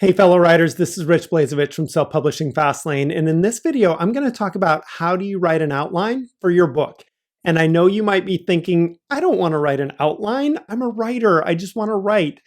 Hey fellow writers, this is Rich Blazevich from Self-Publishing Fastlane, and in this video, I'm going to talk about how do you write an outline for your book. And I know you might be thinking, I don't want to write an outline. I'm a writer. I just want to write.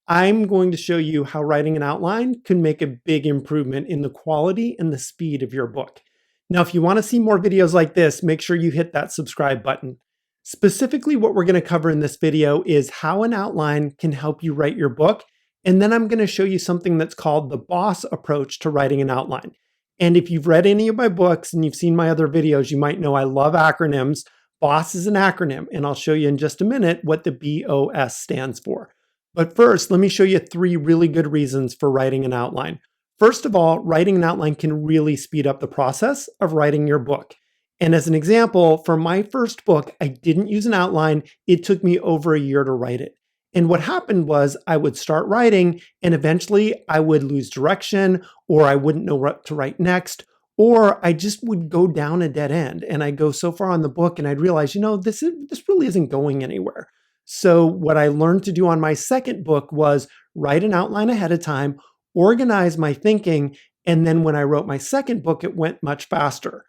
I'm going to show you how writing an outline can make a big improvement in the quality and the speed of your book. Now, if you want to see more videos like this, make sure you hit that subscribe button. Specifically, what we're going to cover in this video is how an outline can help you write your book. And then I'm going to show you something that's called the BOS approach to writing an outline. And if you've read any of my books and you've seen my other videos, you might know I love acronyms. BOS is an acronym, and I'll show you in just a minute what the BOS stands for. But first, let me show you 3 really good reasons for writing an outline. First of all, writing an outline can really speed up the process of writing your book. And as an example, for my first book, I didn't use an outline. It took me over a year to write it. And what happened was I would start writing and eventually I would lose direction, or I wouldn't know what to write next, or I just would go down a dead end and I'd go so far on the book and I'd realize, this really isn't going anywhere. So what I learned to do on my second book was write an outline ahead of time, organize my thinking, and then when I wrote my second book, it went much faster.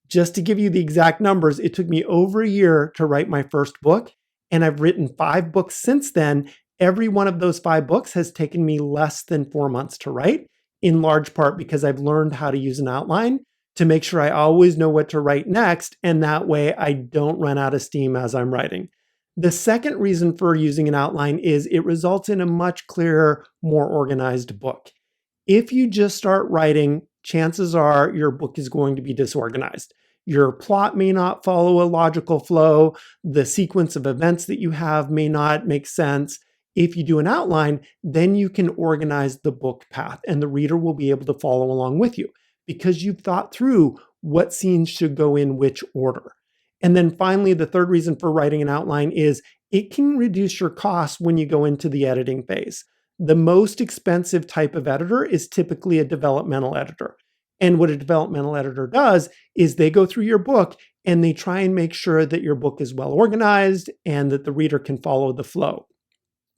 Just to give you the exact numbers, it took me over a year to write my first book. And I've written 5 books since then. Every one of those 5 books has taken me less than 4 months to write, in large part because I've learned how to use an outline to make sure I always know what to write next. And that way I don't run out of steam as I'm writing. The second reason for using an outline is it results in a much clearer, more organized book. If you just start writing, chances are your book is going to be disorganized. Your plot may not follow a logical flow. The sequence of events that you have may not make sense. If you do an outline, then you can organize the book path and the reader will be able to follow along with you because you've thought through what scenes should go in which order. And then finally, the third reason for writing an outline is it can reduce your costs when you go into the editing phase. The most expensive type of editor is typically a developmental editor. And what a developmental editor does is they go through your book and they try and make sure that your book is well organized and that the reader can follow the flow.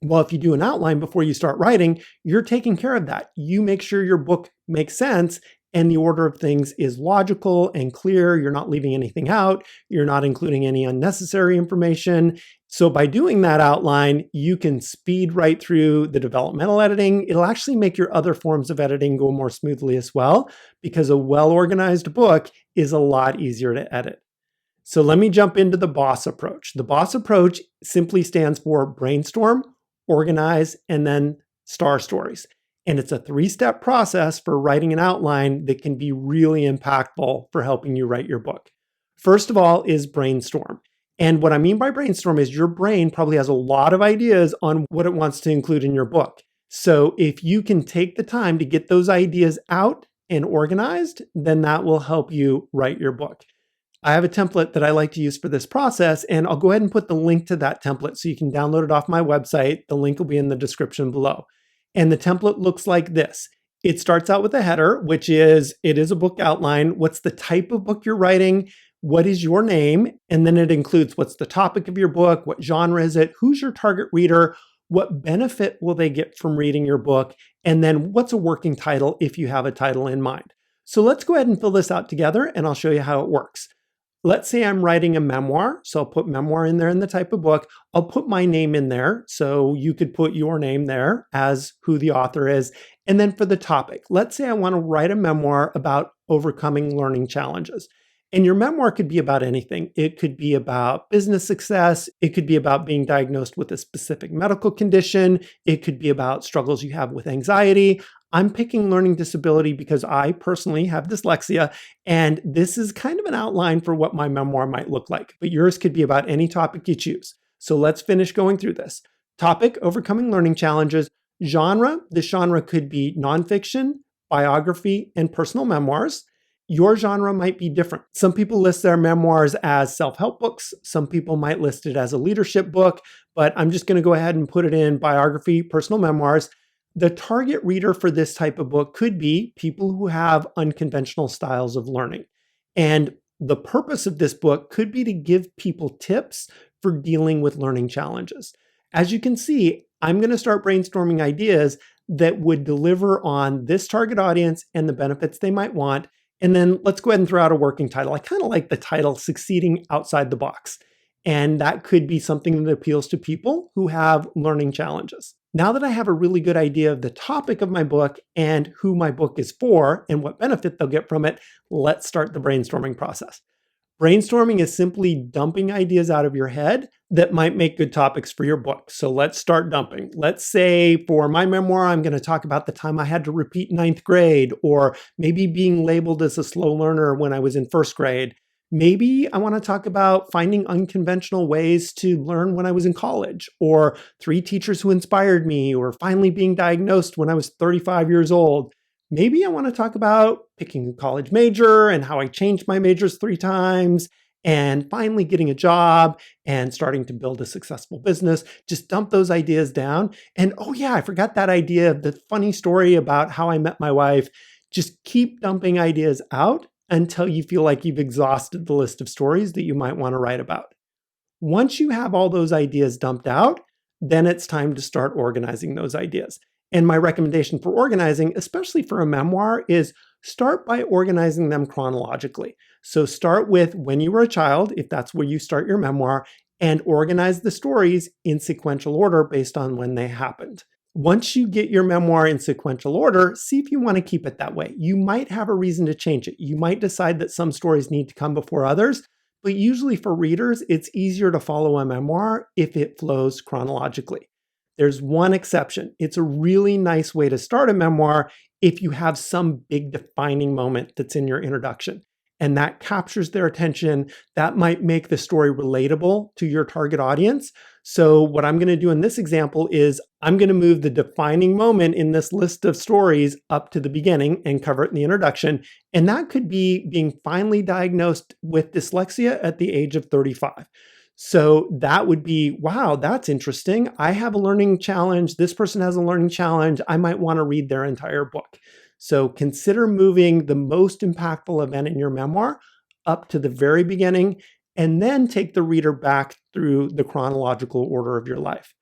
Well, if you do an outline before you start writing, you're taking care of that. You make sure your book makes sense and the order of things is logical and clear. You're not leaving anything out. You're not including any unnecessary information. So by doing that outline, you can speed right through the developmental editing. It'll actually make your other forms of editing go more smoothly as well, because a well-organized book is a lot easier to edit. So let me jump into the BOS approach. The BOS approach simply stands for brainstorm, organize, and then star stories. And it's a 3-step process for writing an outline that can be really impactful for helping you write your book. First of all is brainstorm. And what I mean by brainstorm is your brain probably has a lot of ideas on what it wants to include in your book. So if you can take the time to get those ideas out and organized, then that will help you write your book. I have a template that I like to use for this process, and I'll go ahead and put the link to that template so you can download it off my website. The link will be in the description below. And the template looks like this. It starts out with a header, which is, it is a book outline. What's the type of book you're writing? What is your name? And then it includes what's the topic of your book? What genre is it? Who's your target reader? What benefit will they get from reading your book? And then what's a working title if you have a title in mind? So let's go ahead and fill this out together and I'll show you how it works. Let's say I'm writing a memoir. So I'll put memoir in there in the type of book. I'll put my name in there. So you could put your name there as who the author is. And then for the topic, let's say I want to write a memoir about overcoming learning challenges. And your memoir could be about anything. It could be about business success. It could be about being diagnosed with a specific medical condition. It could be about struggles you have with anxiety. I'm picking learning disability because I personally have dyslexia, and this is kind of an outline for what my memoir might look like, but yours could be about any topic you choose. So let's finish going through this. Topic, overcoming learning challenges. Genre, the genre could be nonfiction, biography, and personal memoirs. Your genre might be different. Some people list their memoirs as self-help books. Some people might list it as a leadership book, but I'm just going to go ahead and put it in biography, personal memoirs. The target reader for this type of book could be people who have unconventional styles of learning. And the purpose of this book could be to give people tips for dealing with learning challenges. As you can see, I'm going to start brainstorming ideas. that would deliver on this target audience and the benefits they might want. And then let's go ahead and throw out a working title. I kind of like the title, Succeeding Outside the Box. And that could be something that appeals to people who have learning challenges. Now that I have a really good idea of the topic of my book and who my book is for and what benefit they'll get from it, let's start the brainstorming process. Brainstorming is simply dumping ideas out of your head that might make good topics for your book. So let's start dumping. Let's say for my memoir, I'm going to talk about the time I had to repeat ninth grade, or maybe being labeled as a slow learner when I was in first grade. Maybe I want to talk about finding unconventional ways to learn when I was in college, or 3 teachers who inspired me, or finally being diagnosed when I was 35 years old. Maybe I want to talk about picking a college major and how I changed my majors 3 times and finally getting a job and starting to build a successful business. Just dump those ideas down. And oh yeah, I forgot that idea of the funny story about how I met my wife. Just keep dumping ideas out until you feel like you've exhausted the list of stories that you might want to write about. Once you have all those ideas dumped out, then it's time to start organizing those ideas. And my recommendation for organizing, especially for a memoir, is start by organizing them chronologically. So start with when you were a child, if that's where you start your memoir, and organize the stories in sequential order based on when they happened. Once you get your memoir in sequential order, see if you want to keep it that way. You might have a reason to change it. You might decide that some stories need to come before others, but usually for readers, it's easier to follow a memoir if it flows chronologically. There's one exception. It's a really nice way to start a memoir if you have some big defining moment that's in your introduction, and that captures their attention. That might make the story relatable to your target audience. So what I'm going to do in this example is I'm going to move the defining moment in this list of stories up to the beginning and cover it in the introduction. And that could be being finally diagnosed with dyslexia at the age of 35. So that would be, wow, that's interesting. I have a learning challenge. This person has a learning challenge. I might want to read their entire book. So consider moving the most impactful event in your memoir up to the very beginning, and then take the reader back through the chronological order of your life.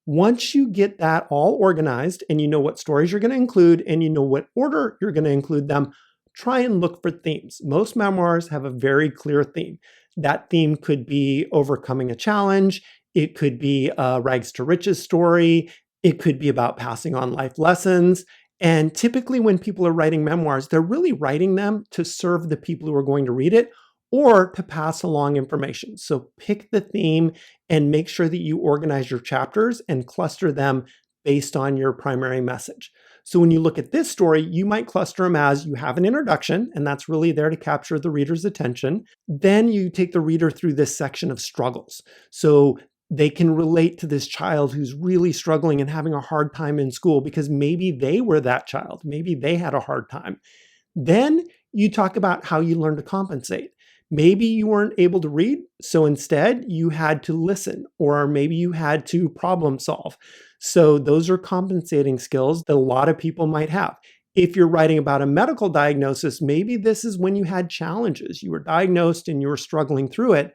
Once you get that all organized and you know what stories you're going to include and you know what order you're going to include them, try and look for themes. Most memoirs have a very clear theme. That theme could be overcoming a challenge. It could be a rags to riches story. It could be about passing on life lessons. And typically when people are writing memoirs, they're really writing them to serve the people who are going to read it or to pass along information. So pick the theme and make sure that you organize your chapters and cluster them based on your primary message. So when you look at this story, you might cluster them as you have an introduction, and that's really there to capture the reader's attention. Then you take the reader through this section of struggles. So they can relate to this child who's really struggling and having a hard time in school because maybe they were that child. Maybe they had a hard time. Then you talk about how you learn to compensate. Maybe you weren't able to read, so instead you had to listen, or maybe you had to problem solve. So those are compensating skills that a lot of people might have. If you're writing about a medical diagnosis, maybe this is when you had challenges. You were diagnosed and you were struggling through it.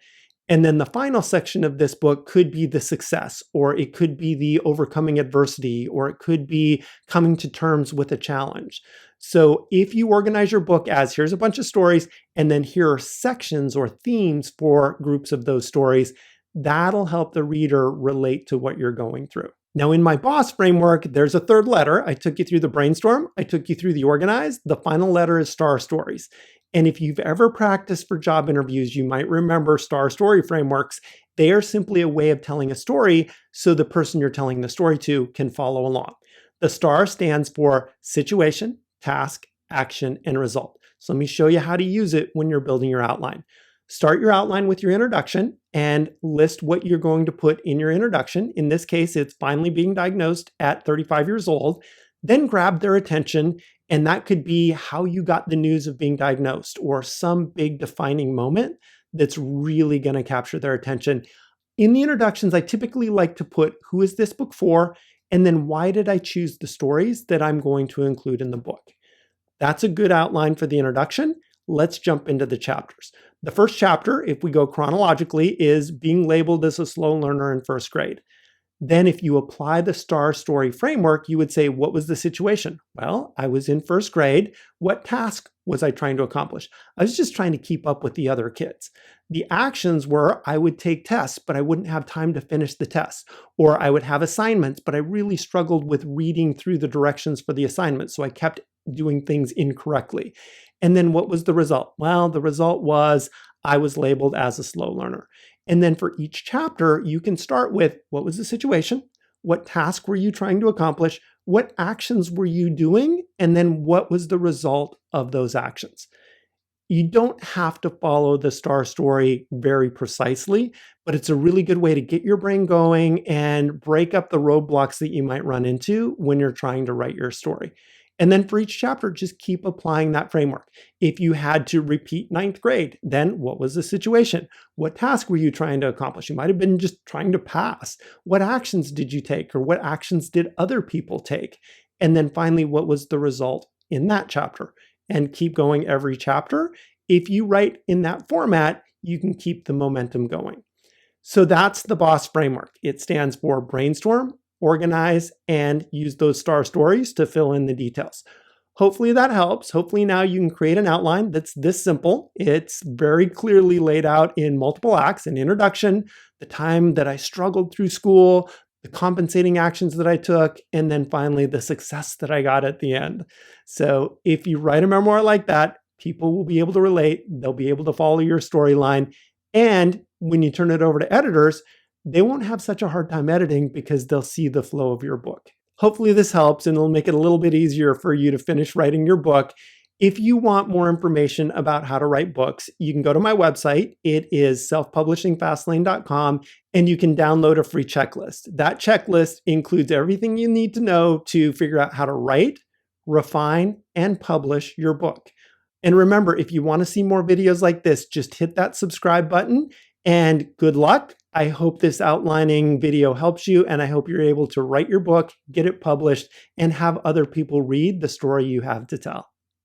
And then the final section of this book could be the success, or it could be the overcoming adversity, or it could be coming to terms with a challenge. So if you organize your book as here's a bunch of stories, and then here are sections or themes for groups of those stories, that'll help the reader relate to what you're going through. Now in my BOS framework, there's a third letter. I took you through the brainstorm. I took you through the organize. The final letter is STAR stories. And if you've ever practiced for job interviews, you might remember STAR story frameworks. They are simply a way of telling a story so the person you're telling the story to can follow along. The STAR stands for situation, task, action, and result. So let me show you how to use it when you're building your outline. Start your outline with your introduction and list what you're going to put in your introduction. In this case, it's finally being diagnosed at 35 years old. Then grab their attention, and that could be how you got the news of being diagnosed or some big defining moment that's really going to capture their attention. In the introductions, I typically like to put who is this book for, and then why did I choose the stories that I'm going to include in the book. That's a good outline for the introduction. Let's jump into the chapters. The first chapter, if we go chronologically, is being labeled as a slow learner in first grade. Then if you apply the STAR story framework, you would say, what was the situation? Well, I was in first grade. What task was I trying to accomplish? I was just trying to keep up with the other kids. The actions were I would take tests, but I wouldn't have time to finish the tests. Or I would have assignments, but I really struggled with reading through the directions for the assignments. So I kept doing things incorrectly. And then what was the result? Well, the result was I was labeled as a slow learner. And then for each chapter, you can start with what was the situation? What task were you trying to accomplish? What actions were you doing? And then what was the result of those actions? You don't have to follow the STAR story very precisely, but it's a really good way to get your brain going and break up the roadblocks that you might run into when you're trying to write your story. And then for each chapter, just keep applying that framework. If you had to repeat ninth grade, then what was the situation? What task were you trying to accomplish? You might have been just trying to pass. What actions did you take, or what actions did other people take? And then finally, what was the result in that chapter? And keep going every chapter. If you write in that format, you can keep the momentum going. So that's the BOS framework. It stands for brainstorm, organize, and use those STAR stories to fill in the details. Hopefully that helps. Hopefully now you can create an outline that's this simple. It's very clearly laid out in multiple acts: an introduction, the time that I struggled through school, the compensating actions that I took, and then finally the success that I got at the end. So if you write a memoir like that, people will be able to relate. They'll be able to follow your storyline. And when you turn it over to editors, they won't have such a hard time editing because they'll see the flow of your book. Hopefully this helps, and it'll make it a little bit easier for you to finish writing your book. If you want more information about how to write books, you can go to my website. It is selfpublishingfastlane.com, and you can download a free checklist. That checklist includes everything you need to know to figure out how to write, refine, and publish your book. And remember, if you want to see more videos like this, just hit that subscribe button, and good luck. I hope this outlining video helps you, and I hope you're able to write your book, get it published, and have other people read the story you have to tell.